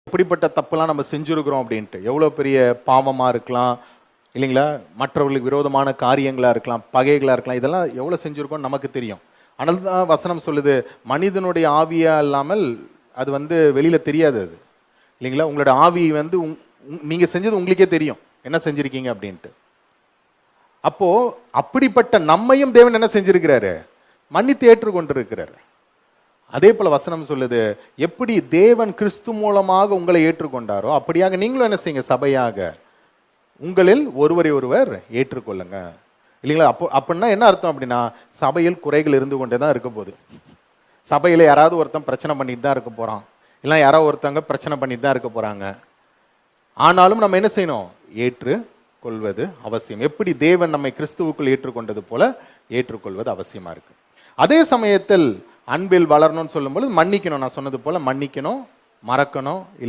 இப்படிப்பட்ட தப்புலாம் நம்ம செஞ்சுருக்கிறோம் அப்படின்ட்டு. எவ்வளோ பெரிய பாவமாக இருக்கலாம் இல்லைங்களா, மற்றவர்களுக்கு விரோதமான காரியங்களாக இருக்கலாம், பகைகளாக இருக்கலாம், இதெல்லாம் எவ்வளோ செஞ்சுருக்கோம் நமக்கு தெரியும். ஆனால் தான் வசனம் சொல்லுது, மனிதனுடைய ஆவியாக இல்லாமல் அது வெளியில் தெரியாது அது இல்லைங்களா. உங்களோட ஆவி நீங்கள் செஞ்சது உங்களுக்கே தெரியும் என்ன செஞ்சுருக்கீங்க அப்படின்ட்டு. அப்போது அப்படிப்பட்ட நம்மையும் தேவன் என்ன செஞ்சிருக்கிறாரு, மன்னித்து ஏற்றுக்கொண்டிருக்கிறார். அதே போல வசனம் சொல்லுது, எப்படி தேவன் கிறிஸ்து மூலமாக உங்களை ஏற்றுக்கொண்டாரோ அப்படியாக நீங்களும் என்ன செய்யுங்க, சபையாக உங்களில் ஒருவரை ஒருவர் ஏற்றுக்கொள்ளுங்க இல்லைங்களா. அப்படின்னா என்ன அர்த்தம் அப்படின்னா, சபையில் குறைகள் இருந்து கொண்டே தான் இருக்க போகுது. சபையில் யாராவது ஒருத்தன் பிரச்சனை பண்ணிட்டு தான் இருக்க போகிறான், இல்லை யாராவது ஒருத்தவங்க பிரச்சனை பண்ணிட்டு தான் இருக்க போகிறாங்க. ஆனாலும் நம்ம என்ன செய்யணும், ஏற்றுக்கொள்வது அவசியம். எப்படி தேவன் நம்மை கிறிஸ்துவுக்குள் ஏற்றுக்கொண்டது போல ஏற்றுக்கொள்வது அவசியமாக இருக்கு. அதே சமயத்தில் அன்பில் வளரணும்னு சொல்லும்போது மன்னிக்கணும். நான் சொன்னது போல மன்னிக்கணும், மறக்கணும் இல்லை.